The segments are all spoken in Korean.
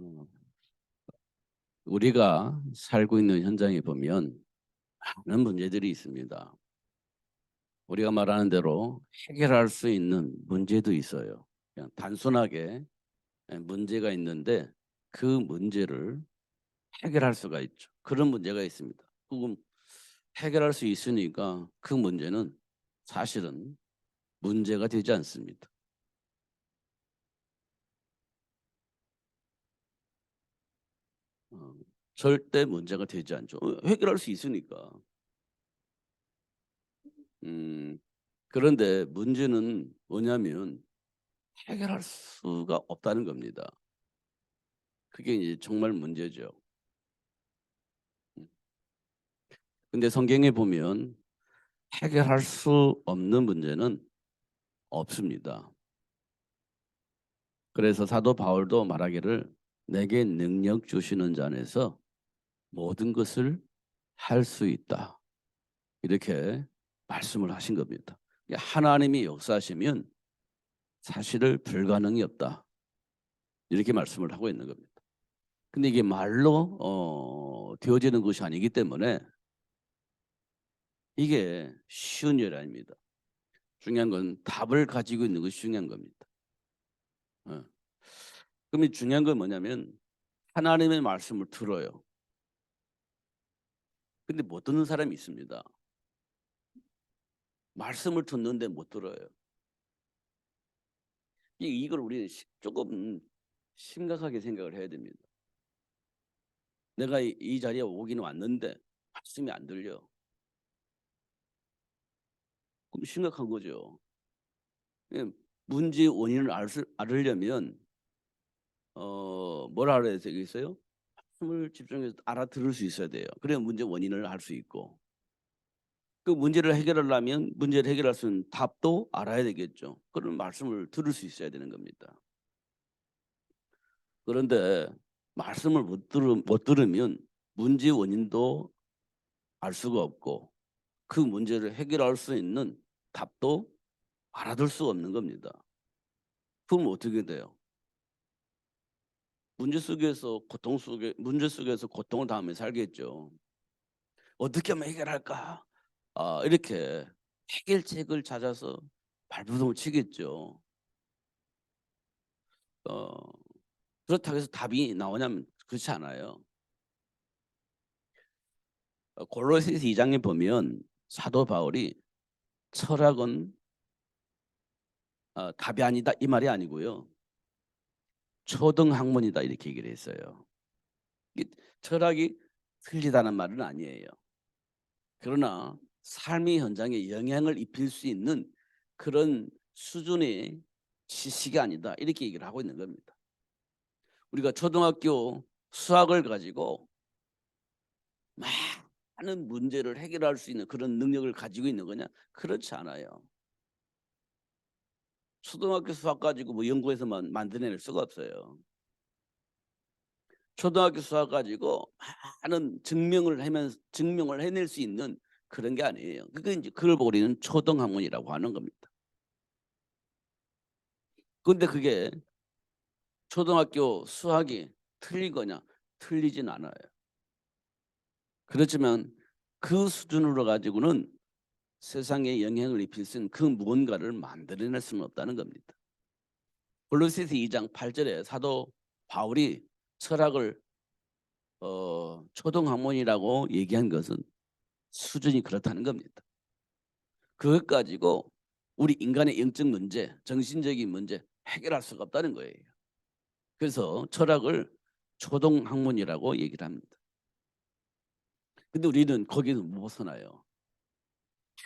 어, 우리가 살고 있는 현장에 보면 많은 문제들이 있습니다. 우리가 말하는 대로 해결할 수 있는 문제도 있어요. 그냥 단순하게 문제가 있는데 그 문제를 해결할 수가 있죠. 그런 문제가 있습니다. 그럼 해결할 수 있으니까 그 문제는 사실은 문제가 되지 않습니다. 어, 절대 문제가 되지 않죠. 해결할 수 있으니까. 음, 그런데 문제는 뭐냐면 해결할 수가 없다는 겁니다. 그게 이제 정말 문제죠. 음. 근데 성경에 보면 해결할 수 없는 문제는 없습니다. 그래서 사도 바울도 말하기를 내게 능력 주시는 자 안에서 모든 것을 할 수 있다. 이렇게 말씀을 하신 겁니다. 하나님이 역사하시면 사실을 불가능이 없다. 이렇게 말씀을 하고 있는 겁니다. 근데 이게 말로 되어지는 것이 아니기 때문에 이게 쉬운 일 아닙니다. 중요한 건 답을 가지고 있는 것이 중요한 겁니다. 어. 그럼 중요한 건 뭐냐면 하나님의 말씀을 들어요. 근데 못 듣는 사람이 있습니다. 말씀을 듣는데 못 들어요. 이걸 우리는 조금 심각하게 생각을 해야 됩니다. 내가 이 자리에 오기는 왔는데 말씀이 안 들려. 그럼 심각한 거죠. 예, 문제의 원인을 알으려면 뭐라 그래야 되겠어요? 말씀을 집중해서 알아들을 수 있어야 돼요. 그래야 문제 원인을 알 수 있고 그 문제를 해결하려면 문제를 해결할 수 있는 답도 알아야 되겠죠. 그런 말씀을 들을 수 있어야 되는 겁니다. 그런데 말씀을 못 들으면 문제 원인도 알 수가 없고 그 문제를 해결할 수 있는 답도 알아들 수 없는 겁니다. 그럼 어떻게 돼요? 문제 속에서 고통을 당하며 살겠죠. 어떻게 하면 해결할까? 이렇게 해결책을 찾아서 발버둥을 치겠죠. 어, 그렇다고 해서 답이 나오냐면 그렇지 않아요. 골로새서 2장에 보면 사도 바울이 철학은 답이 아니다 이 말이 아니고요. 초등학문이다 이렇게 얘기를 했어요. 철학이 틀리다는 말은 아니에요. 그러나 삶의 현장에 영향을 입힐 수 있는 그런 수준의 지식이 아니다 이렇게 얘기를 하고 있는 겁니다. 우리가 초등학교 수학을 가지고 많은 문제를 해결할 수 있는 그런 능력을 가지고 있는 거냐? 그렇지 않아요. 초등학교 수학 가지고 뭐 연구해서만 만들어낼 수가 없어요. 초등학교 수학 가지고 많은 증명을 해낼 수 있는 그런 게 아니에요. 그게 이제 그걸 보고 우리는 초등학문이라고 하는 겁니다. 그런데 그게 초등학교 수학이 틀린 거냐? 틀리진 않아요. 그렇지만 그 수준으로 가지고는 세상에 영향을 입힐 수 있는 그 무언가를 만들어낼 수는 없다는 겁니다. 골로새서 2장 8절에 사도 바울이 철학을 초등학문이라고 얘기한 것은 수준이 그렇다는 겁니다. 그것 가지고 우리 인간의 영적 문제, 정신적인 문제 해결할 수가 없다는 거예요. 그래서 철학을 초등학문이라고 얘기를 합니다. 근데 우리는 거기서 못 벗어나요.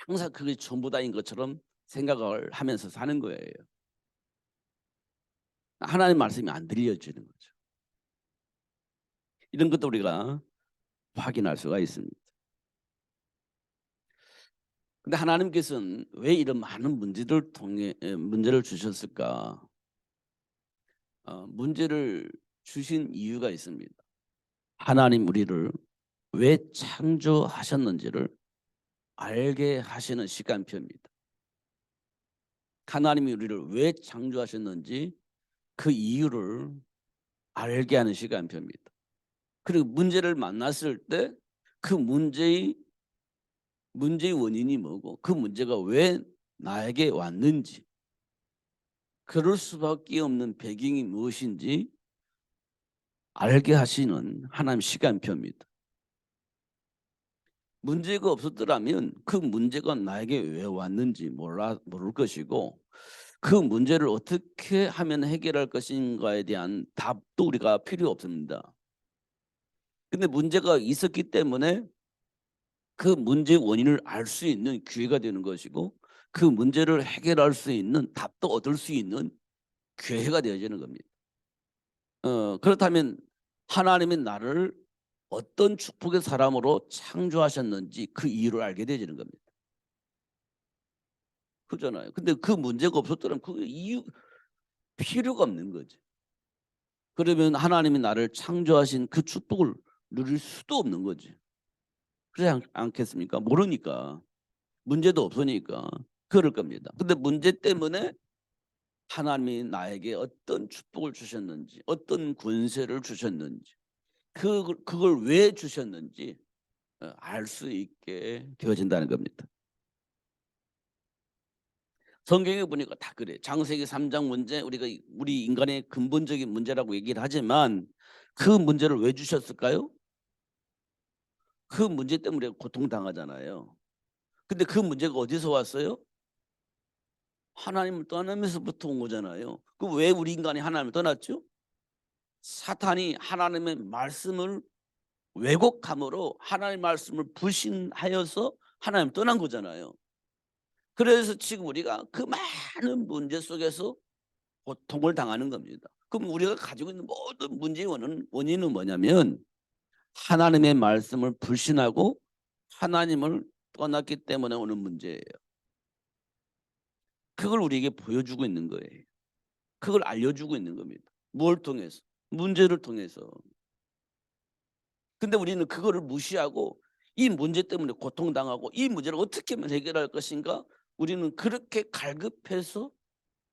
항상 그게 전부 다인 것처럼 생각을 하면서 사는 거예요. 하나님 말씀이 안 들려지는 거죠. 이런 것도 우리가 확인할 수가 있습니다. 근데 하나님께서는 왜 이런 많은 문제를 주셨을까? 문제를 주신 이유가 있습니다. 하나님 우리를 왜 창조하셨는지를 알게 하시는 시간표입니다. 하나님이 우리를 왜 창조하셨는지 그 이유를 알게 하는 시간표입니다. 그리고 문제를 만났을 때 그 문제의 원인이 뭐고 그 문제가 왜 나에게 왔는지, 그럴 수밖에 없는 배경이 무엇인지 알게 하시는 하나님 시간표입니다. 문제가 없었더라면 그 문제가 나에게 왜 왔는지 모를 것이고, 그 문제를 어떻게 하면 해결할 것인가에 대한 답도 우리가 필요 없습니다. 근데 문제가 있었기 때문에 그 문제의 원인을 알 수 있는 기회가 되는 것이고, 그 문제를 해결할 수 있는 답도 얻을 수 있는 기회가 되어지는 겁니다. 그렇다면 하나님이 나를 어떤 축복의 사람으로 창조하셨는지 그 이유를 알게 되지는 겁니다. 그잖아요. 근데 그 문제가 없었더라면 그 이유 필요가 없는 거지. 그러면 하나님이 나를 창조하신 그 축복을 누릴 수도 없는 거지. 그렇지 않겠습니까? 모르니까. 문제도 없으니까 그럴 겁니다. 근데 문제 때문에 하나님이 나에게 어떤 축복을 주셨는지, 어떤 권세를 주셨는지, 그걸 왜 주셨는지 알 수 있게 되어진다는 겁니다. 성경에 보니까 다 그래. 창세기 3장 문제, 우리 인간의 근본적인 문제라고 얘기를 하지만 그 문제를 왜 주셨을까요? 그 문제 때문에 고통당하잖아요. 근데 그 문제가 어디서 왔어요? 하나님을 떠나면서부터 온 거잖아요. 그 왜 우리 인간이 하나님을 떠났죠? 사탄이 하나님의 말씀을 왜곡함으로 하나님의 말씀을 불신하여서 하나님 떠난 거잖아요. 그래서 지금 우리가 그 많은 문제 속에서 고통을 당하는 겁니다. 그럼 우리가 가지고 있는 모든 문제의 원인은 뭐냐면 하나님의 말씀을 불신하고 하나님을 떠났기 때문에 오는 문제예요. 그걸 우리에게 보여주고 있는 거예요. 그걸 알려주고 있는 겁니다. 뭘 통해서? 문제를 통해서. 근데 우리는 그거를 무시하고 이 문제 때문에 고통당하고 이 문제를 어떻게 하면 해결할 것인가? 우리는 그렇게 갈급해서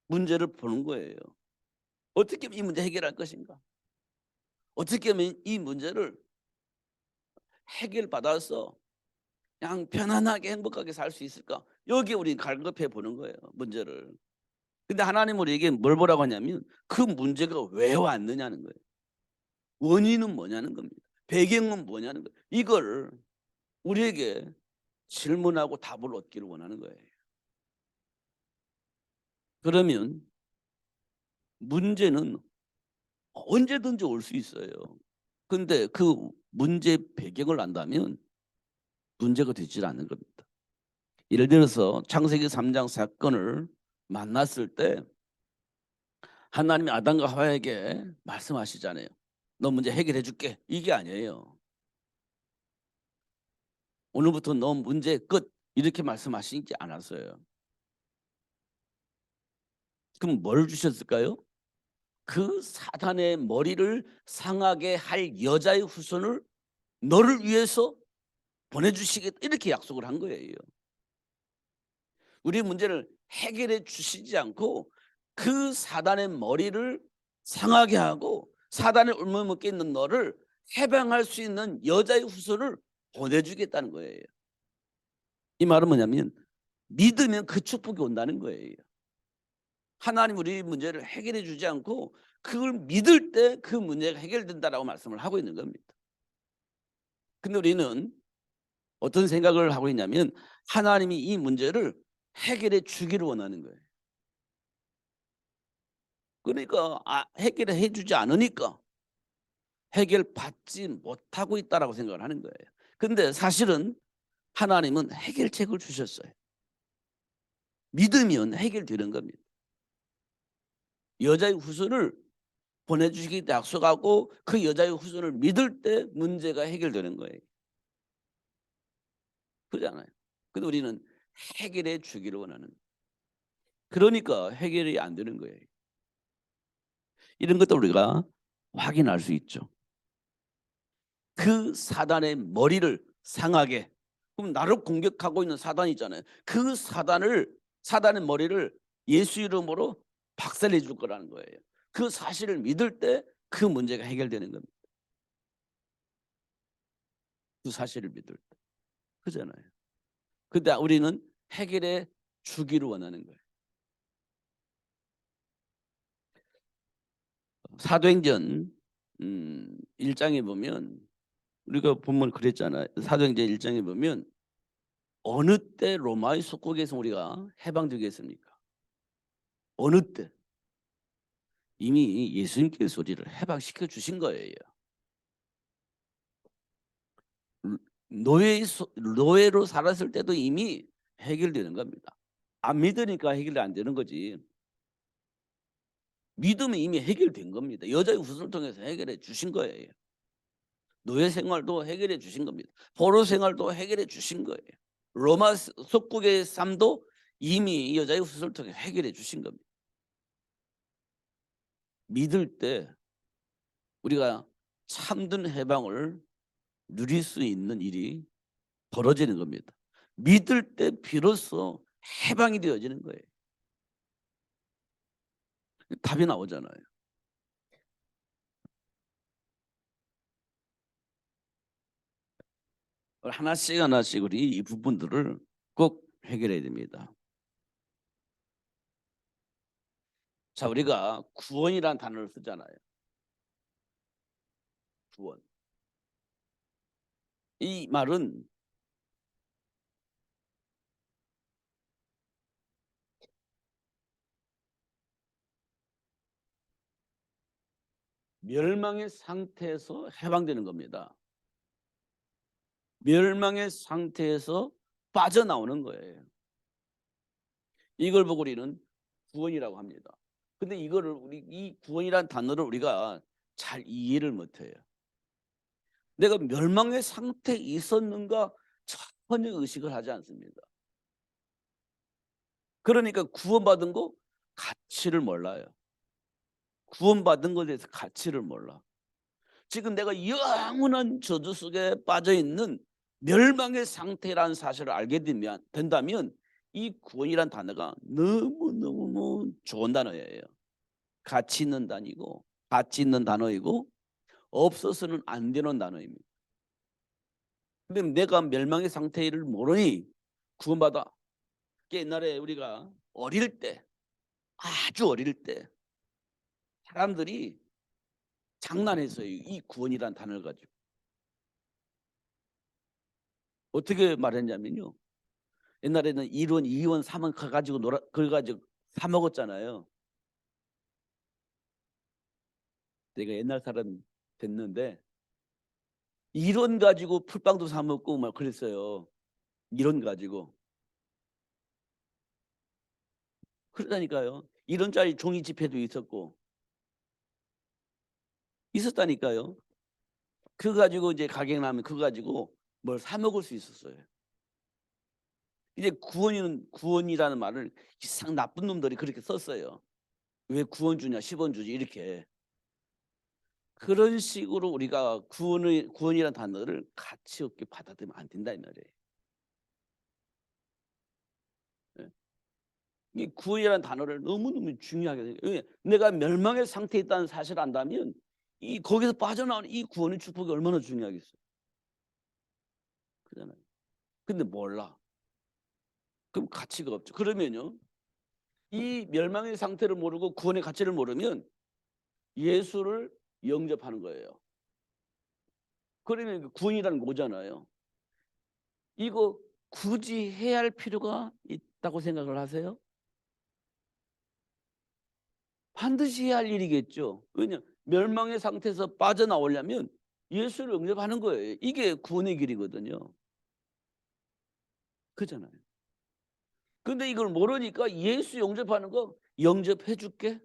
문제를 보는 거예요. 어떻게 하면 이 문제 해결할 것인가? 어떻게 하면 이 문제를 해결받아서 그냥 편안하게 행복하게 살 수 있을까? 여기에 우리는 갈급해 보는 거예요, 문제를. 근데 하나님은 우리에게 뭘 보라고 하냐면 그 문제가 왜 왔느냐는 거예요. 원인은 뭐냐는 겁니다. 배경은 뭐냐는 거예요. 이걸 우리에게 질문하고 답을 얻기를 원하는 거예요. 그러면 문제는 언제든지 올 수 있어요. 근데 그 문제 배경을 안다면 문제가 되질 않는 겁니다. 예를 들어서 창세기 3장 사건을 만났을 때 하나님이 아담과 하와에게 말씀하시잖아요. 너 문제 해결해 줄게. 이게 아니에요. 오늘부터 너 문제 끝. 이렇게 말씀하시지 않았어요. 그럼 뭘 주셨을까요? 그 사단의 머리를 상하게 할 여자의 후손을 너를 위해서 보내주시겠다, 이렇게 약속을 한 거예요. 우리의 문제를 해결해 주시지 않고 그 사단의 머리를 상하게 하고 사단의 울무먹게 있는 너를 해방할 수 있는 여자의 후손을 보내주겠다는 거예요. 이 말은 뭐냐면 믿으면 그 축복이 온다는 거예요. 하나님 우리 문제를 해결해 주지 않고 그걸 믿을 때 그 문제가 해결된다라고 말씀을 하고 있는 겁니다. 근데 우리는 어떤 생각을 하고 있냐면 하나님이 이 문제를 해결해 주기를 원하는 거예요. 그러니까 해결해 주지 않으니까 해결받지 못하고 있다라고 생각을 하는 거예요. 근데 사실은 하나님은 해결책을 주셨어요. 믿으면 해결되는 겁니다. 여자의 후손을 보내주시기 약속하고 그 여자의 후손을 믿을 때 문제가 해결되는 거예요. 그렇잖아요. 근데 우리는 해결해 주기를 원하는 거예요. 그러니까 해결이 안 되는 거예요. 이런 것도 우리가 확인할 수 있죠. 그 사단의 머리를 상하게, 그럼 나를 공격하고 있는 사단이 있잖아요. 그 사단의 머리를 예수 이름으로 박살내 줄 거라는 거예요. 그 사실을 믿을 때 그 문제가 해결되는 겁니다. 그 사실을 믿을 때. 그잖아요. 근데 우리는 해결해 주기를 원하는 거예요. 사도행전 1장에 보면 우리가 보면 그랬잖아요. 사도행전 1장에 보면 어느 때 로마의 속국에서 우리가 해방되겠습니까? 어느 때? 이미 예수님께서 우리를 해방시켜 주신 거예요. 노예로 살았을 때도 이미 해결되는 겁니다. 안 믿으니까 해결이 안 되는 거지. 믿으면 이미 해결된 겁니다. 여자의 후손을 통해서 해결해 주신 거예요. 노예 생활도 해결해 주신 겁니다. 포로 생활도 해결해 주신 거예요. 로마 속국의 삶도 이미 여자의 후손을 통해 해결해 주신 겁니다. 믿을 때 우리가 참된 해방을 누릴 수 있는 일이 벌어지는 겁니다. 믿을 때 비로소 해방이 되어지는 거예요. 답이 나오잖아요. 하나씩 하나씩 우리 이 부분들을 꼭 해결해야 됩니다. 자, 우리가 구원이라는 단어를 쓰잖아요. 구원. 이 말은 멸망의 상태에서 해방되는 겁니다. 멸망의 상태에서 빠져나오는 거예요. 이걸 보고 우리는 구원이라고 합니다. 근데 이거를 이 구원이라는 단어를 우리가 잘 이해를 못해요. 내가 멸망의 상태에 있었는가 전혀 의식을 하지 않습니다. 그러니까 구원받은 거 가치를 몰라요. 구원받은 것에 대해서 가치를 몰라. 지금 내가 영원한 저주 속에 빠져 있는 멸망의 상태라는 사실을 알게 된다면 이 구원이란 단어가 너무너무 좋은 단어예요. 가치 있는 단위고 가치 있는 단어이고 없어서는 안 되는 단어입니다. 근데 내가 멸망의 상태를 모르니 구원받아. 옛날에 우리가 어릴 때, 아주 어릴 때 사람들이 장난했어요. 이 구원이란 단어를 가지고. 어떻게 말했냐면요. 옛날에는 1원, 2원, 3원 가가지고 그걸 가지고 사 먹었잖아요. 내가 옛날 사람 됐는데 1원 가지고 풀빵도 사 먹고 막 그랬어요. 1원 가지고. 그러다니까요. 1원짜리 종이 지폐도 있었고 있었다니까요. 그거 가지고 이제 가격 나면 그거 가지고 뭘 사 먹을 수 있었어요. 이제 구원이라는 말을 이상 나쁜 놈들이 그렇게 썼어요. 왜 구원 주냐, 10원 주지 이렇게. 그런 식으로 우리가 구원이라는 단어를 가치 없게 받아들이면 안 된다 이 말이에요. 예. 이 구원이라는 단어를 너무너무 중요하게 생각해요. 내가 멸망의 상태에 있다는 사실을 안다면 이 거기서 빠져나오는 이 구원의 축복이 얼마나 중요하겠어요. 그잖아요. 근데 몰라. 그럼 가치가 없죠. 그러면요. 이 멸망의 상태를 모르고 구원의 가치를 모르면 예수를 영접하는 거예요. 그러면 구원이라는 거잖아요. 이거 굳이 해야 할 필요가 있다고 생각을 하세요? 반드시 해야 할 일이겠죠. 왜냐 멸망의 상태에서 빠져나오려면 예수를 영접하는 거예요. 이게 구원의 길이거든요. 그잖아요. 근데 이걸 모르니까 예수 영접하는 거 영접해 줄게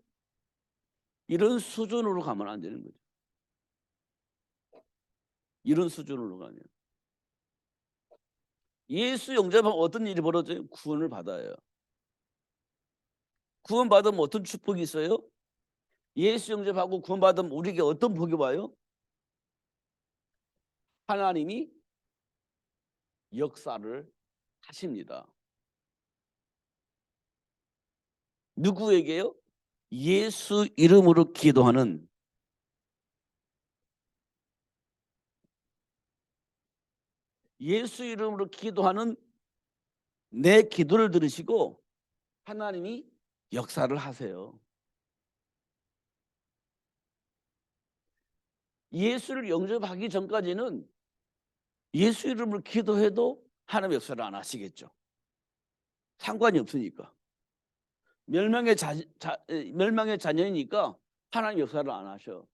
이런 수준으로 가면 안 되는 거죠. 이런 수준으로 가면 예수 영접하면 어떤 일이 벌어져요? 구원을 받아요. 구원받으면 어떤 축복이 있어요? 예수 영접하고 구원받으면 우리에게 어떤 복이 와요? 하나님이 역사를 하십니다. 누구에게요? 예수 이름으로 기도하는 예수 이름으로 기도하는 내 기도를 들으시고 하나님이 역사를 하세요. 예수를 영접하기 전까지는 예수 이름으로 기도해도 하나님 역사를 안 하시겠죠. 상관이 없으니까. 멸망의 자녀이니까 하나님 역사를 안 하셔.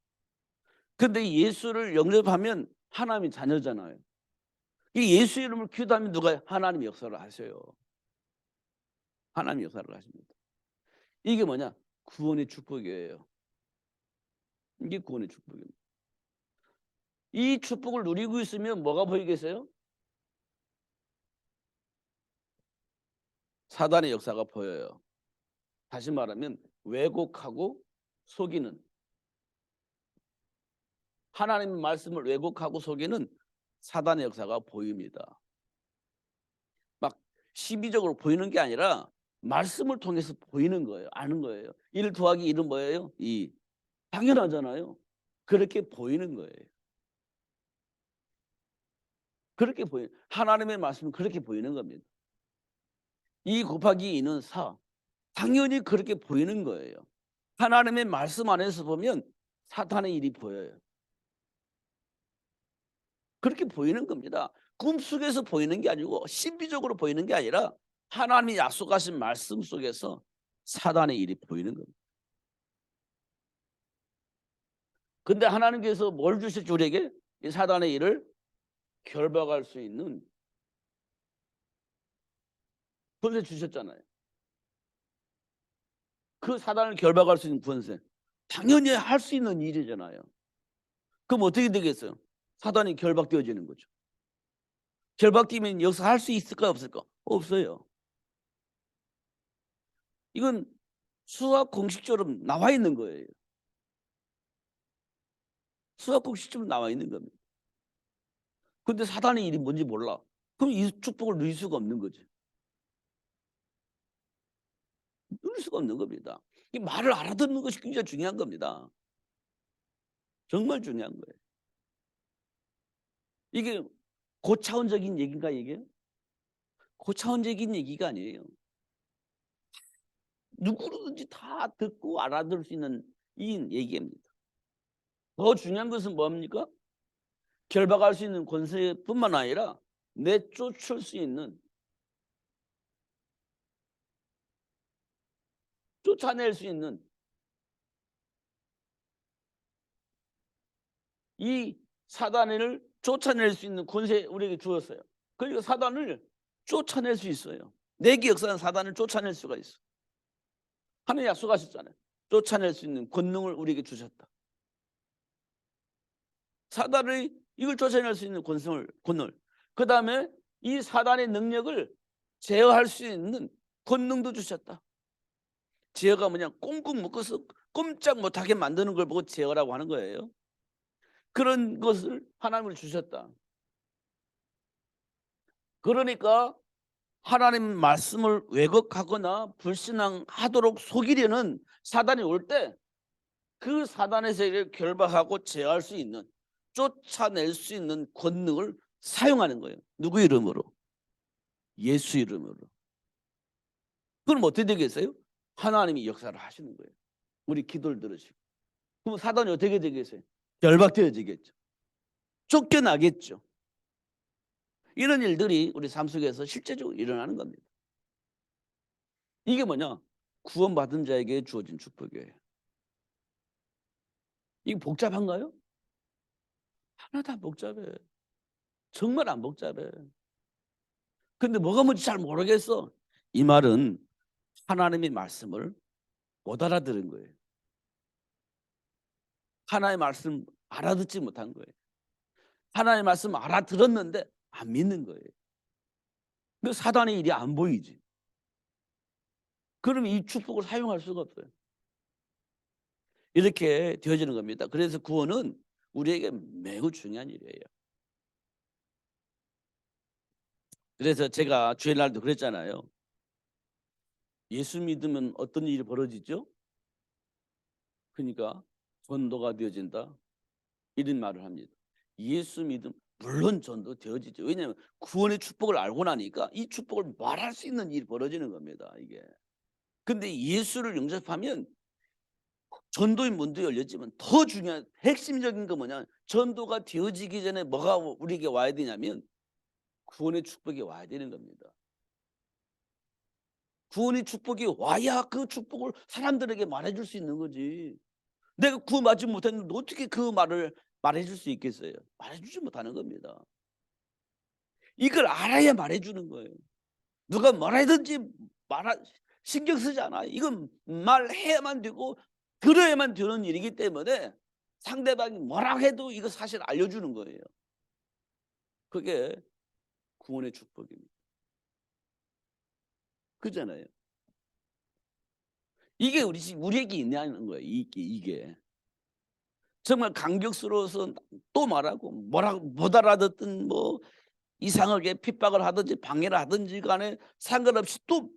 근데 예수를 영접하면 하나님이 자녀잖아요. 이 예수 이름을 기도하면 누가 하나님 역사를 하셔요. 하나님 역사를 하십니다. 이게 뭐냐? 구원의 축복이에요. 이게 구원의 축복입니다. 이 축복을 누리고 있으면 뭐가 보이겠어요? 사단의 역사가 보여요. 다시 말하면 왜곡하고 속이는, 하나님의 말씀을 왜곡하고 속이는 사단의 역사가 보입니다. 막 시비적으로 보이는 게 아니라 말씀을 통해서 보이는 거예요. 아는 거예요. 1 더하기 1은 뭐예요? 2. 당연하잖아요. 그렇게 보이는 거예요. 그렇게 하나님의 말씀은 그렇게 보이는 겁니다. 2 곱하기 2는 4. 당연히 그렇게 보이는 거예요. 하나님의 말씀 안에서 보면 사탄의 일이 보여요. 그렇게 보이는 겁니다. 꿈속에서 보이는 게 아니고 신비적으로 보이는 게 아니라 하나님이 약속하신 말씀 속에서 사단의 일이 보이는 겁니다. 근데 하나님께서 뭘 주셨죠, 우리에게? 이 사단의 일을 결박할 수 있는 권세 주셨잖아요. 그 사단을 결박할 수 있는 권세. 당연히 할 수 있는 일이잖아요. 그럼 어떻게 되겠어요? 사단이 결박되어지는 거죠. 결박되면 역사할 수 있을까 없을까? 없어요. 이건 수학 공식처럼 나와 있는 거예요. 수학 공식처럼 나와 있는 겁니다. 근데 사단의 일이 뭔지 몰라. 그럼 이 축복을 누릴 수가 없는 거지. 누릴 수가 없는 겁니다. 이 말을 알아듣는 것이 굉장히 중요한 겁니다. 정말 중요한 거예요. 이게 고차원적인 얘기인가 이게? 고차원적인 얘기가 아니에요. 누구든지 다 듣고 알아들을 수 있는 이 얘기입니다. 더 중요한 것은 뭡니까? 결박할 수 있는 권세뿐만 아니라 내쫓을 수 있는, 쫓아낼 수 있는 이 사단을 쫓아낼 수 있는 권세 우리에게 주었어요. 그러니까 사단을 쫓아낼 수 있어요. 내기 역사는 사단을 쫓아낼 수가 있어. 하나님 약속하셨잖아요. 쫓아낼 수 있는 권능을 우리에게 주셨다. 사단의 이걸 쫓아낼 수 있는 권능을. 그 다음에 이 사단의 능력을 제어할 수 있는 권능도 주셨다. 제어가 뭐냐? 꽁꽁 묶어서 꼼짝 못하게 만드는 걸 보고 제어라고 하는 거예요. 그런 것을 하나님을 주셨다. 그러니까 하나님 말씀을 왜곡하거나 불신앙하도록 속이려는 사단이 올 때 그 사단의 세계를 결박하고 제어할 수 있는, 쫓아낼 수 있는 권능을 사용하는 거예요. 누구 이름으로? 예수 이름으로. 그럼 어떻게 되겠어요? 하나님이 역사를 하시는 거예요. 우리 기도를 들으시고. 그럼 사단이 어떻게 되겠어요? 결박되어지겠죠. 쫓겨나겠죠. 이런 일들이 우리 삶 속에서 실제적으로 일어나는 겁니다. 이게 뭐냐? 구원받은 자에게 주어진 축복이에요. 이게 복잡한가요? 하나도 안 복잡해. 정말 안 복잡해. 근데 뭐가 뭔지 잘 모르겠어. 이 말은 하나님의 말씀을 못 알아들은 거예요. 하나님의 말씀 알아듣지 못한 거예요. 하나님의 말씀 알아들었는데 안 믿는 거예요. 그 사단의 일이 안 보이지. 그러면 이 축복을 사용할 수가 없어요. 이렇게 되어지는 겁니다. 그래서 구원은 우리에게 매우 중요한 일이에요. 그래서 제가 주일날도 그랬잖아요. 예수 믿으면 어떤 일이 벌어지죠? 그러니까 전도가 되어진다. 이런 말을 합니다. 예수 믿음, 물론 전도되어지죠. 왜냐하면 구원의 축복을 알고 나니까 이 축복을 말할 수 있는 일이 벌어지는 겁니다, 이게. 근데 예수를 영접하면 전도의 문도 열렸지만 더 중요한 핵심적인 건 뭐냐, 전도가 되어지기 전에 뭐가 우리에게 와야 되냐면 구원의 축복이 와야 되는 겁니다. 구원의 축복이 와야 그 축복을 사람들에게 말해 줄 수 있는 거지. 내가 구원받지 못했는데 어떻게 그 말을 말해 줄 수 있겠어요? 말해 주지 못하는 겁니다. 이걸 알아야 말해 주는 거예요. 누가 뭐라 든지 말아 신경 쓰지 않아요. 이건 말해야만 되고 들어야만 되는 일이기 때문에 상대방이 뭐라 해도 이거 사실 알려주는 거예요. 그게 구원의 축복입니다. 그잖아요. 이게 우리에게 있냐는 거예요. 이게. 정말 강격스러워서 또 말하고 뭐라 못 알아듣든 뭐 이상하게 핍박을 하든지 방해를 하든지 간에 상관없이 또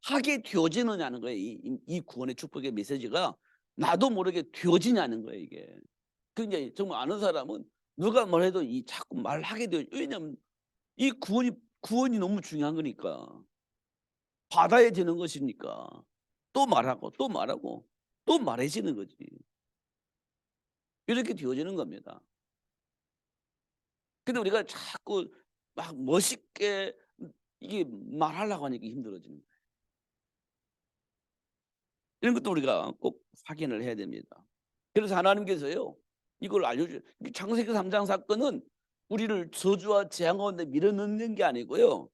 하게 되어지느냐는 거예요. 이 구원의 축복의 메시지가 나도 모르게 되어지냐는 거예요, 이게. 그러니까 정말 아는 사람은 누가 뭘 해도 이 자꾸 말하게 돼요. 왜냐하면 이 구원이 너무 중요한 거니까. 받아야 되는 것이니까. 또 말하고 또 말하고 또 말해지는 거지. 이렇게 되어지는 겁니다. 근데 우리가 자꾸 막 멋있게 이게 말하려고 하니까 힘들어지는 거예요. 이런 것도 우리가 꼭 확인을 해야 됩니다. 그래서 하나님께서요, 이걸 알려줘요. 창세기 3장 사건은 우리를 저주와 재앙 가운데 밀어넣는 게 아니고요,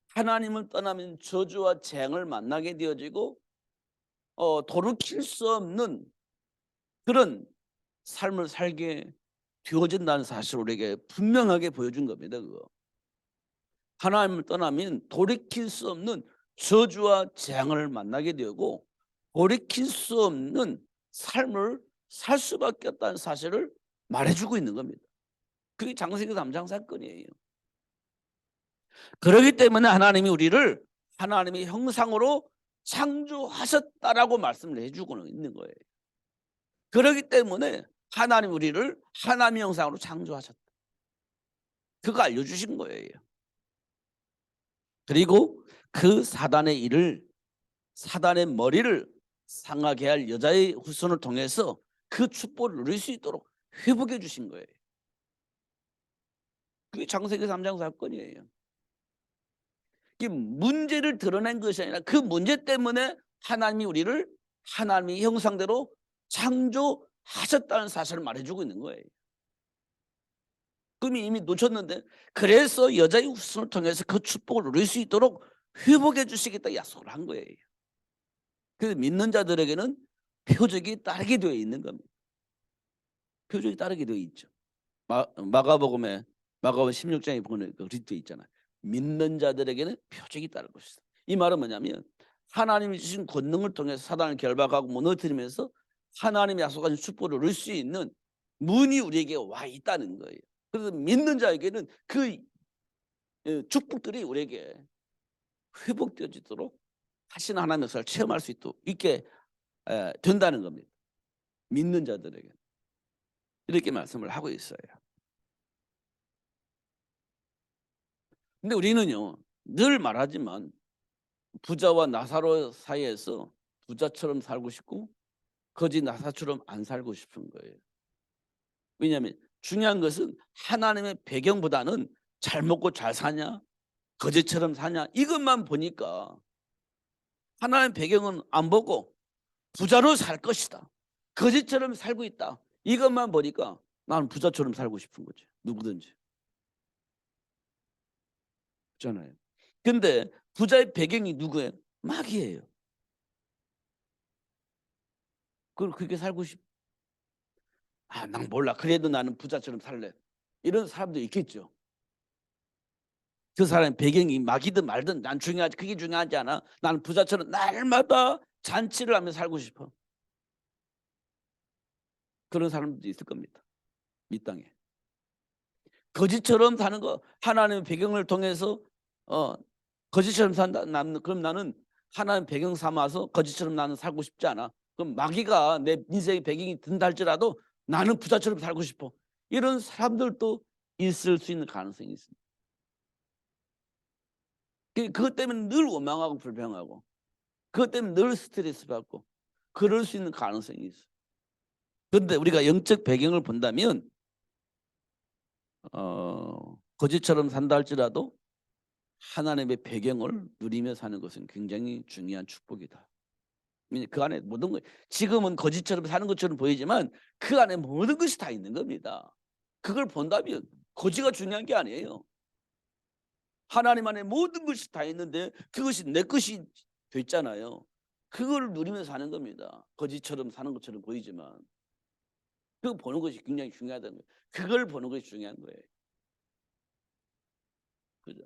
하나님을 떠나면 저주와 재앙을 만나게 되어지고 돌이킬 수 없는 그런 삶을 살게 되어진다는 사실을 우리에게 분명하게 보여준 겁니다. 그거. 하나님을 떠나면 돌이킬 수 없는 저주와 재앙을 만나게 되고 돌이킬 수 없는 삶을 살 수밖에 없다는 사실을 말해주고 있는 겁니다. 그게 창세기 3장 사건이에요. 그렇기 때문에 하나님이 우리를 하나님의 형상으로 창조하셨다라고 말씀을 해주고는 있는 거예요. 그렇기 때문에 하나님 우리를 하나님의 형상으로 창조하셨다. 그거 알려주신 거예요. 그리고 그 사단의 머리를 상하게 할 여자의 후손을 통해서 그 축복을 누릴 수 있도록 회복해 주신 거예요. 그게 창세기 3장 사건이에요. 이게 문제를 드러낸 것이 아니라 그 문제 때문에 하나님이 우리를 하나님의 형상대로 창조하셨다는 사실을 말해주고 있는 거예요. 그럼 이미 놓쳤는데, 그래서 여자의 후손을 통해서 그 축복을 누릴 수 있도록 회복해 주시겠다 약속을 한 거예요. 그래서 믿는 자들에게는 표적이 따르게 되어 있는 겁니다. 표적이 따르게 되어 있죠. 마가복음에 마가복음 16장에 보면 그렇게 되어 있잖아요. 믿는 자들에게는 표적이 따를 것이다. 이 말은 뭐냐면 하나님이 주신 권능을 통해서 사단을 결박하고 무너뜨리면서 하나님이 약속하신 축복을 누릴 수 있는 문이 우리에게 와 있다는 거예요. 그래서 믿는 자에게는 그 축복들이 우리에게 회복되어지도록 하신 하나님의 역사를 체험할 수 있게 된다는 겁니다. 믿는 자들에게 이렇게 말씀을 하고 있어요. 근데 우리는요, 늘 말하지만 부자와 나사로 사이에서 부자처럼 살고 싶고 거지 나사처럼 안 살고 싶은 거예요. 왜냐하면 중요한 것은 하나님의 배경보다는 잘 먹고 잘 사냐, 거지처럼 사냐, 이것만 보니까 하나님의 배경은 안 보고 부자로 살 것이다, 거지처럼 살고 있다, 이것만 보니까 나는 부자처럼 살고 싶은 거지. 누구든지. 그렇잖아요. 근데 부자의 배경이 누구예요? 마귀예요. 그렇게 살고 난 몰라. 그래도 나는 부자처럼 살래. 이런 사람도 있겠죠. 그 사람의 배경이 마귀든 말든 난 중요하지, 그게 중요하지 않아. 나는 부자처럼 날마다 잔치를 하며 살고 싶어. 그런 사람도 있을 겁니다. 이 땅에. 거지처럼 사는 거, 하나님의 배경을 통해서 거지처럼 산다. 그럼 나는 하나님 배경 삼아서 거지처럼 나는 살고 싶지 않아. 그럼 마귀가 내 인생의 배경이 든다 할지라도 나는 부자처럼 살고 싶어. 이런 사람들도 있을 수 있는 가능성이 있습니다. 그것 때문에 늘 원망하고 불평하고 그것 때문에 늘 스트레스 받고 그럴 수 있는 가능성이 있어요. 그런데 우리가 영적 배경을 본다면 거지처럼 산다 할지라도 하나님의 배경을 누리며 사는 것은 굉장히 중요한 축복이다. 그 안에 모든 것, 지금은 거지처럼 사는 것처럼 보이지만 그 안에 모든 것이 다 있는 겁니다. 그걸 본다면 거지가 중요한 게 아니에요. 하나님 안에 모든 것이 다 있는데 그것이 내 것이 됐잖아요. 그걸 누리면서 사는 겁니다. 거지처럼 사는 것처럼 보이지만 그거 보는 것이 굉장히 중요하다는 거예요. 그걸 보는 것이 중요한 거예요. 그죠?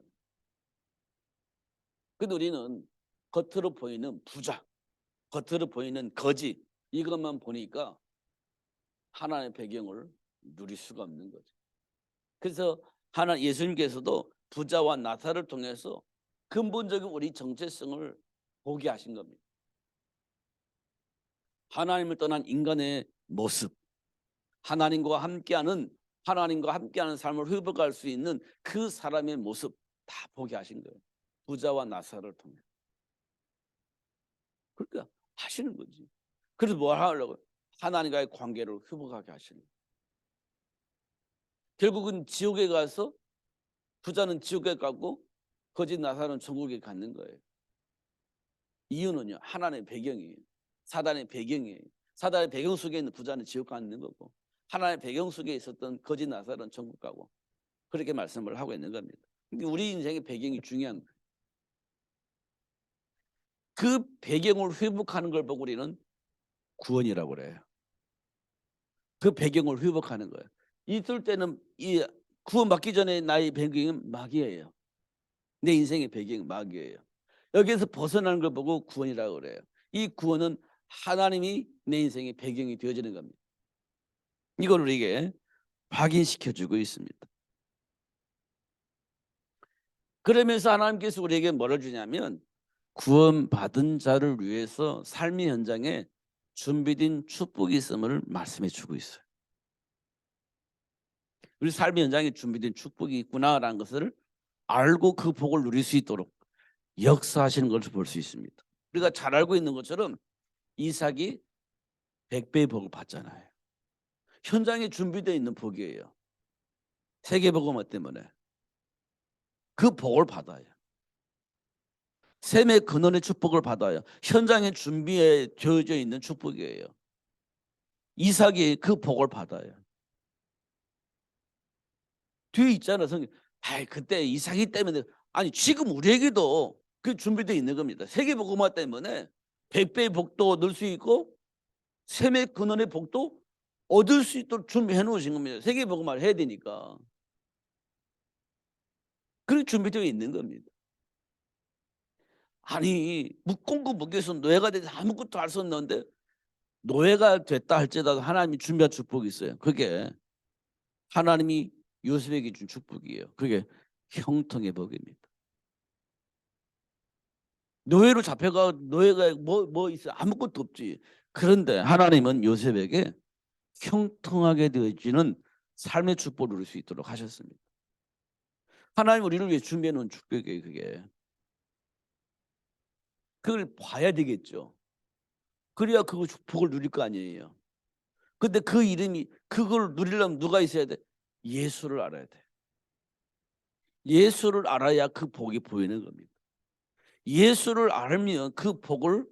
근데 우리는 겉으로 보이는 부자, 겉으로 보이는 거지 이것만 보니까 하나님의 배경을 누릴 수가 없는 거죠. 그래서 예수님께서도 부자와 나사를 통해서 근본적인 우리 정체성을 보게 하신 겁니다. 하나님을 떠난 인간의 모습, 하나님과 함께하는 삶을 회복할 수 있는 그 사람의 모습 다 보게 하신 거예요. 부자와 나사를 통해. 그러니까 하시는 거지. 그래서 뭘 하려고? 하나님과의 관계를 회복하게 하시는 거예요. 결국은 지옥에 가서 부자는 지옥에 가고 거짓 나사는 천국에 갖는 거예요. 이유는요. 하나님의 배경이에요. 사단의 배경이에요. 사단의 배경 속에 있는 부자는 지옥 가는 거고 하나님의 배경 속에 있었던 거짓 나사는 천국 가고 그렇게 말씀을 하고 있는 겁니다. 우리 인생의 배경이 중요한 거예요. 그 배경을 회복하는 걸 보고 우리는 구원이라고 그래요. 그 배경을 회복하는 거예요. 있을 때는 이 구원받기 전에 나의 배경은 마귀예요. 내 인생의 배경은 마귀예요. 여기에서 벗어나는 걸 보고 구원이라고 그래요. 이 구원은 하나님이 내 인생의 배경이 되어지는 겁니다. 이걸 우리에게 확인시켜주고 있습니다. 그러면서 하나님께서 우리에게 뭐를 주냐면 구원받은 자를 위해서 삶의 현장에 준비된 축복이 있음을 말씀해 주고 있어요. 우리 삶의 현장에 준비된 축복이 있구나라는 것을 알고 그 복을 누릴 수 있도록 역사하시는 것을 볼 수 있습니다. 우리가 잘 알고 있는 것처럼 이삭이 100배의 복을 받잖아요. 현장에 준비되어 있는 복이에요. 세계복음화 때문에 그 복을 받아요. 셈의 근원의 축복을 받아요. 현장에 준비해 되어져 있는 축복이에요. 이삭이 그 복을 받아요. 뒤에 있잖아 성경. 그때 이삭이 때문에 아니 지금 우리에게도 그 준비되어 있는 겁니다. 세계복음화 때문에 100배의 복도 얻을 수 있고 셈의 근원의 복도 얻을 수 있도록 준비해 놓으신 겁니다. 세계복음화를 해야 되니까. 그렇게 준비되어 있는 겁니다. 아니 묵공고 무교에서 노예가 돼서 아무것도 할 수 없는데 노예가 됐다 할지라도 하나님이 준비한 축복이 있어요. 그게 하나님이 요셉에게 준 축복이에요. 그게 형통의 복입니다. 노예로 잡혀가 노예가 뭐 있어 아무것도 없지. 그런데 하나님은 요셉에게 형통하게 되어지는 삶의 축복을 누릴 수 있도록 하셨습니다. 하나님 우리를 위해 준비해 놓은 축복이에요. 그걸 봐야 되겠죠. 그래야 그 축복을 누릴 거 아니에요. 근데 그 이름이 그걸 누리려면 누가 있어야 돼? 예수를 알아야 돼. 예수를 알아야 그 복이 보이는 겁니다. 예수를 알면 그 복을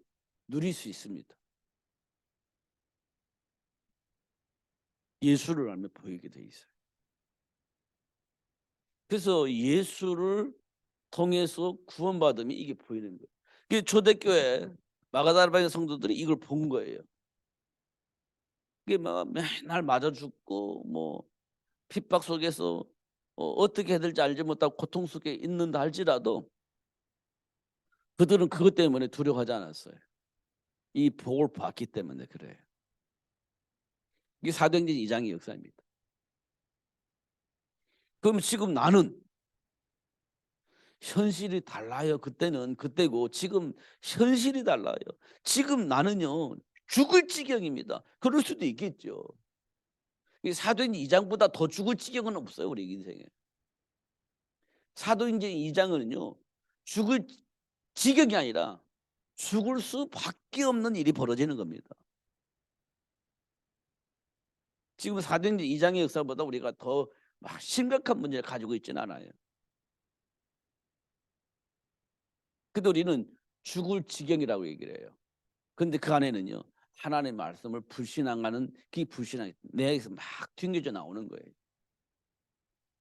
누릴 수 있습니다. 예수를 알면 보이게 돼 있어요. 그래서 예수를 통해서 구원받으면 이게 보이는 거예요. 그 초대교회 마가다라방의 성도들이 이걸 본 거예요. 이게 막 맨날 맞아 죽고 뭐 핍박 속에서 어떻게 해야 될지 알지 못하고 고통 속에 있는다 할지라도 그들은 그것 때문에 두려워하지 않았어요. 이 복을 봤기 때문에 그래요. 이게 사도행전 2장의 역사입니다. 그럼 지금 나는 현실이 달라요. 그때는 그때고 지금 현실이 달라요. 지금 나는요 죽을 지경입니다. 그럴 수도 있겠죠. 이 사도행전 2장보다 더 죽을 지경은 없어요, 우리 인생에. 사도행전 2장은요, 죽을 지경이 아니라 죽을 수밖에 없는 일이 벌어지는 겁니다. 지금 사도행전 2장의 역사보다 우리가 더 막 심각한 문제를 가지고 있지는 않아요. 근데 우리는 죽을 지경이라고 얘기를 해요. 근데 그 안에는요, 하나님의 말씀을 불신앙하는 그 불신앙이 내에서 막 튕겨져 나오는 거예요.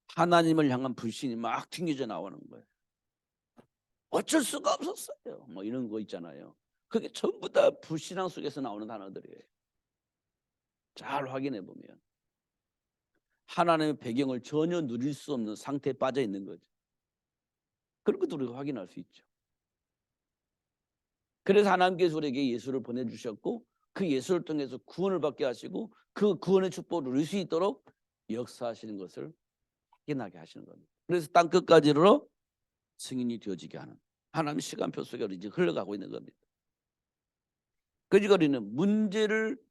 하나님을 향한 불신이 막 튕겨져 나오는 거예요. 어쩔 수가 없었어요. 뭐 이런 거 있잖아요. 그게 전부 다 불신앙 속에서 나오는 단어들이에요. 잘 확인해 보면 하나님의 배경을 전혀 누릴 수 없는 상태에 빠져 있는 거죠. 그런 것도 우리가 확인할 수 있죠. 그래서 하나님께서 우리에게 예수를 보내주셨고 그 예수를 통해서 구원을 받게 하시고 그 구원의 축복을 누릴 수 있도록 역사하시는 것을 확인하게 하시는 겁니다. 그래서 땅 끝까지로 승인이 되어지게 하는 하나님의 시간표 속에 우리 지금 흘러가고 있는 겁니다. 그러니까 우리는 문제를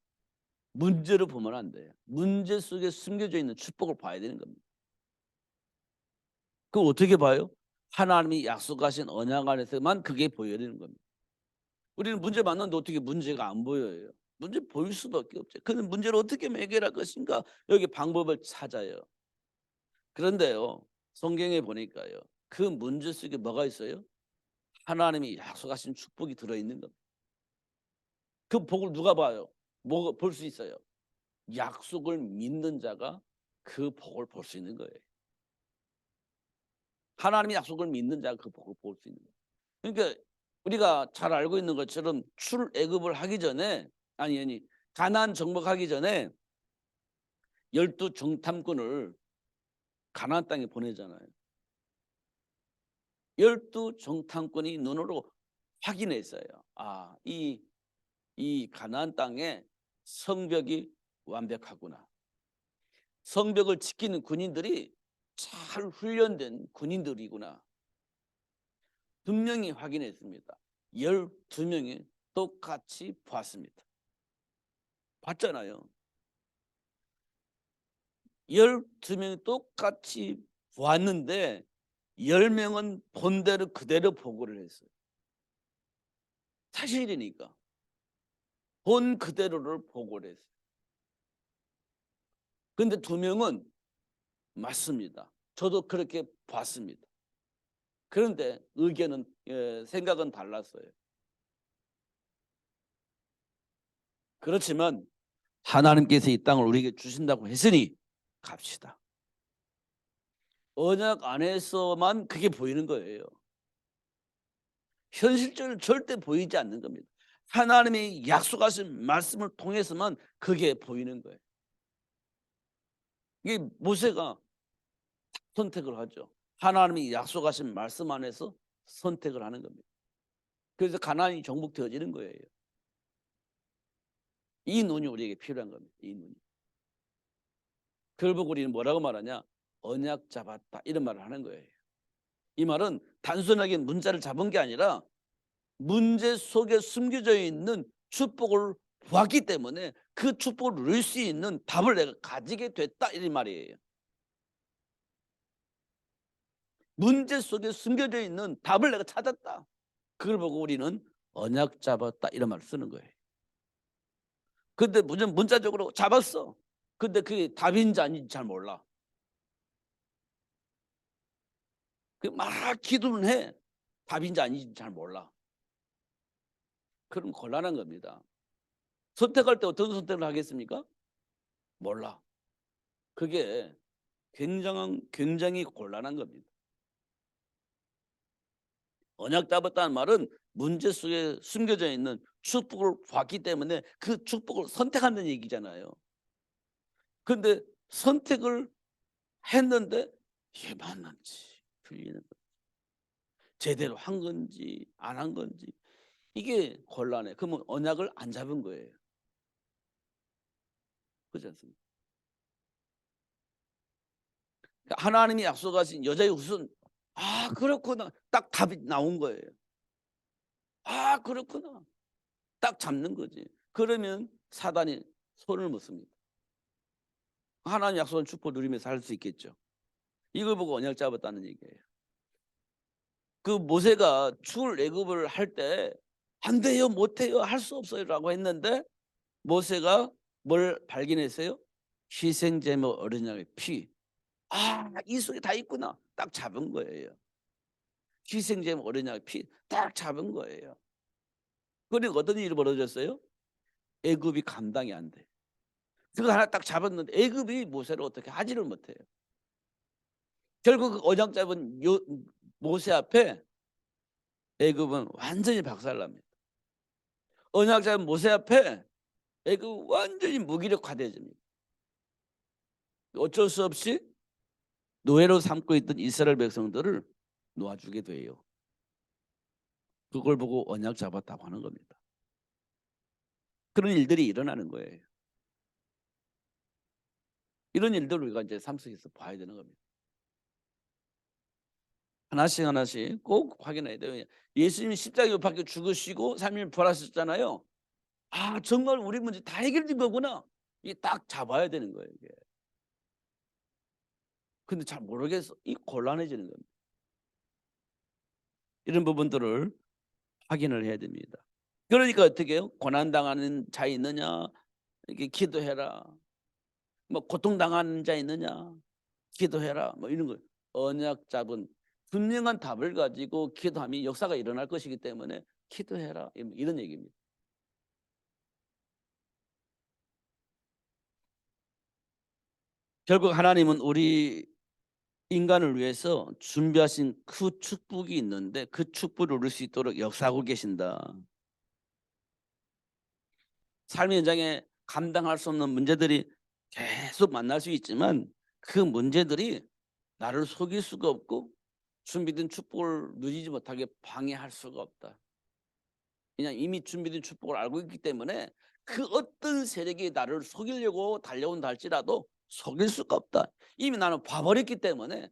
보면 안 돼요. 문제 속에 숨겨져 있는 축복을 봐야 되는 겁니다. 그걸 어떻게 봐요? 하나님이 약속하신 언약 안에서만 그게 보여야 되는 겁니다. 우리는 문제 만났는데 어떻게 문제가 안 보여요? 문제 보일 수밖에 없죠. 그 문제를 어떻게 해결할 것인가? 여기 방법을 찾아요. 그런데요, 성경에 보니까요, 그 문제 속에 뭐가 있어요? 하나님이 약속하신 축복이 들어있는 겁니다. 그 복을 누가 봐요? 뭐 볼 수 있어요? 약속을 믿는 자가 그 복을 볼 수 있는 거예요. 하나님의 약속을 믿는 자가 그 복을 볼 수 있는 거예요. 그러니까 우리가 잘 알고 있는 것처럼 출애굽을 하기 전에 아니 가나안 정복하기 전에 12 정탐꾼을 가나안 땅에 보내잖아요. 12 정탐꾼이 눈으로 확인했어요. 아, 이 가나안 땅에 성벽이 완벽하구나. 성벽을 지키는 군인들이 잘 훈련된 군인들이구나. 분명히 확인했습니다. 12명이 똑같이 봤습니다. 봤잖아요. 12명이 똑같이 봤는데 10명은 본대로 그대로 보고를 했어요. 사실이니까. 본 그대로를 보고를 했어요. 근데 2명은 맞습니다. 저도 그렇게 봤습니다. 그런데 의견은 생각은 달랐어요. 그렇지만 하나님께서 이 땅을 우리에게 주신다고 했으니 갑시다. 언약 안에서만 그게 보이는 거예요. 현실적으로 절대 보이지 않는 겁니다. 하나님이 약속하신 말씀을 통해서만 그게 보이는 거예요. 이게 모세가 선택을 하죠. 하나님이 약속하신 말씀 안에서 선택을 하는 겁니다. 그래서 가나안이 정복되어지는 거예요. 이 눈이 우리에게 필요한 겁니다. 이 눈이. 그걸 보고 우리는 뭐라고 말하냐? 언약 잡았다 이런 말을 하는 거예요. 이 말은 단순하게 문자를 잡은 게 아니라 문제 속에 숨겨져 있는 축복을 보았기 때문에 그 축복을 누릴 수 있는 답을 내가 가지게 됐다 이런 말이에요. 문제 속에 숨겨져 있는 답을 내가 찾았다. 그걸 보고 우리는 언약 잡았다 이런 말을 쓰는 거예요. 근데 문자적으로 잡았어. 근데 그게 답인지 아닌지 잘 몰라. 막 기도는 해. 답인지 아닌지 잘 몰라. 그럼 곤란한 겁니다. 선택할 때 어떤 선택을 하겠습니까? 몰라. 그게 굉장히 곤란한 겁니다. 언약 잡았다는 말은 문제 속에 숨겨져 있는 축복을 봤기 때문에 그 축복을 선택한다는 얘기잖아요. 근데 선택을 했는데 이게 맞는지 틀리는 거 제대로 한 건지 안 한 건지 이게 곤란해. 그러면 언약을 안 잡은 거예요. 그렇지 않습니까? 그러니까 하나님이 약속하신 여자의 후손 그렇구나. 딱 답이 나온 거예요. 그렇구나. 딱 잡는 거지. 그러면 사단이 손을 못 씁니다. 하나님 약속한 축복을 누리면서 살 수 있겠죠. 이걸 보고 언약 잡았다는 얘기예요. 그 모세가 출애굽을 할 때 안 돼요, 못 해요, 할 수 없어요라고 했는데 모세가 뭘 발견했어요? 희생제물 어린 양의 피. 아, 이 속에 다 있구나. 딱 잡은 거예요. 희생제물 어린 양의 피 딱 잡은 거예요. 그리고 어떤 일이 벌어졌어요? 애굽이 감당이 안 돼. 그거 하나 딱 잡았는데 애굽이 모세를 어떻게 하지를 못해요. 결국 그 언약 잡은 모세 앞에 애굽은 완전히 박살납니다. 언약 잡은 모세 앞에 애굽 완전히 무기력화되집니다. 어쩔 수 없이 노예로 삼고 있던 이스라엘 백성들을 놓아주게 돼요. 그걸 보고 언약 잡았다고 하는 겁니다. 그런 일들이 일어나는 거예요. 이런 일들을 우리가 이제 삶 속에서 봐야 되는 겁니다. 하나씩 하나씩 꼭 확인해야 돼요. 예수님이 십자가에 못 박혀 죽으시고 3일 부활하셨잖아요. 아, 정말 우리 문제 다 해결된 거구나. 이게 딱 잡아야 되는 거예요, 이게. 근데 잘 모르겠어. 이 곤란해지는 겁니다. 이런 부분들을 확인을 해야 됩니다. 그러니까 어떻게 해요? 고난당하는 자 있느냐? 이렇게 기도해라. 뭐 고통당하는 자 있느냐? 기도해라. 뭐 이런 거. 언약 잡은 분명한 답을 가지고 기도하면 역사가 일어날 것이기 때문에 기도해라. 이런 얘기입니다. 결국 하나님은 우리 인간을 위해서 준비하신 그 축복이 있는데 그 축복을 누릴 수 있도록 역사하고 계신다. 삶의 현장에 감당할 수 없는 문제들이 계속 만날 수 있지만 그 문제들이 나를 속일 수가 없고 준비된 축복을 누리지 못하게 방해할 수가 없다. 그냥 이미 준비된 축복을 알고 있기 때문에 그 어떤 세력이 나를 속이려고 달려온다 할지라도 속일 수가 없다. 이미 나는 봐버렸기 때문에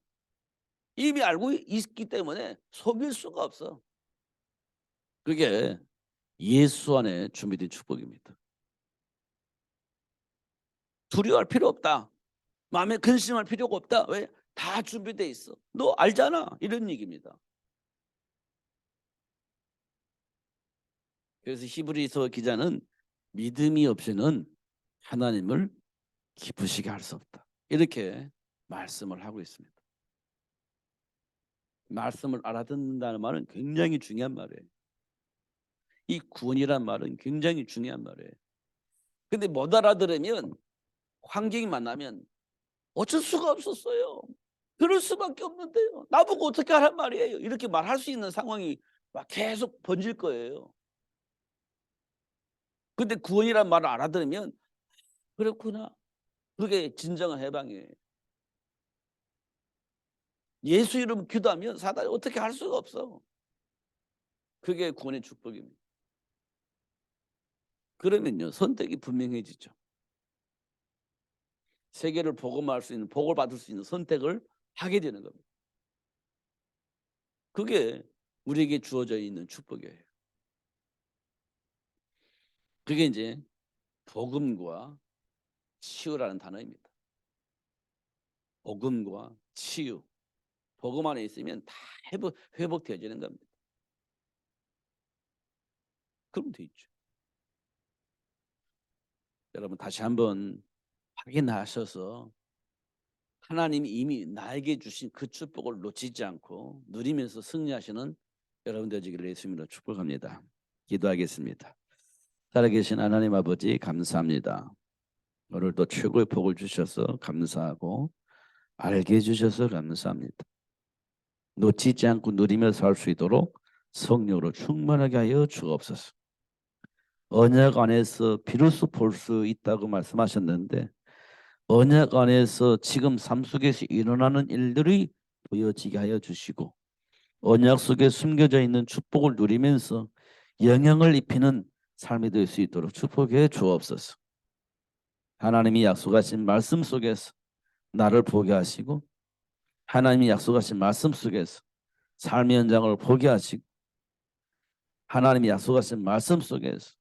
이미 알고 있기 때문에 속일 수가 없어. 그게 예수 안에 준비된 축복입니다. 두려워할 필요 없다. 마음에 근심할 필요가 없다. 왜? 다 준비돼 있어. 너 알잖아. 이런 얘기입니다. 그래서 히브리서 기자는 믿음이 없이는 하나님을 기쁘시게 할 수 없다. 이렇게 말씀을 하고 있습니다. 말씀을 알아듣는다는 말은 굉장히 중요한 말이에요. 이 구원이란 말은 굉장히 중요한 말이에요. 근데 못 알아들으면 환경이 만나면 어쩔 수가 없었어요. 그럴 수밖에 없는데요. 나보고 어떻게 하란 말이에요. 이렇게 말할 수 있는 상황이 막 계속 번질 거예요. 근데 구원이란 말을 알아들으면 그렇구나. 그게 진정한 해방이에요. 예수 이름 기도하면 사단이 어떻게 할 수가 없어. 그게 구원의 축복입니다. 그러면요 선택이 분명해지죠. 세계를 복음할 수 있는 복을 받을 수 있는 선택을 하게 되는 겁니다. 그게 우리에게 주어져 있는 축복이에요. 그게 이제 복음과 치유라는 단어입니다. 복음과 치유. 복음 안에 있으면 다 회복되어지는 겁니다. 그럼 돼 있죠. 여러분 다시 한번 확인하셔서 하나님이 이미 나에게 주신 그 축복을 놓치지 않고 누리면서 승리하시는 여러분 되시기를 예수님으로 축복합니다. 기도하겠습니다. 살아계신 하나님 아버지 감사합니다. 오늘도 최고의 복을 주셔서 감사하고 알게 해주셔서 감사합니다. 놓치지 않고 누리며 살 수 있도록 성령으로 충만하게 하여 주옵소서. 언약 안에서 비로소 볼 수 있다고 말씀하셨는데 언약 안에서 지금 삶 속에서 일어나는 일들이 보여지게 하여 주시고 언약 속에 숨겨져 있는 축복을 누리면서 영향을 입히는 삶이 될 수 있도록 축복해 주옵소서. 하나님이 약속하신 말씀 속에서 나를 보게 하시고 하나님이 약속하신 말씀 속에서 삶의 현장을 보게 하시고 하나님이 약속하신 말씀 속에서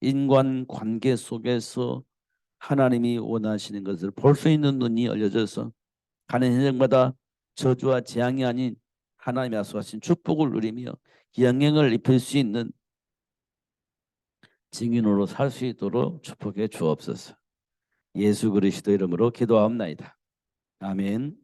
인간관계 속에서 하나님이 원하시는 것을 볼 수 있는 눈이 열려져서 가는 현장마다 저주와 재앙이 아닌 하나님이 약속하신 축복을 누리며 영향을 입힐 수 있는 증인으로 살 수 있도록 축복해 주옵소서. 예수 그리스도 이름으로 기도하옵나이다. 아멘.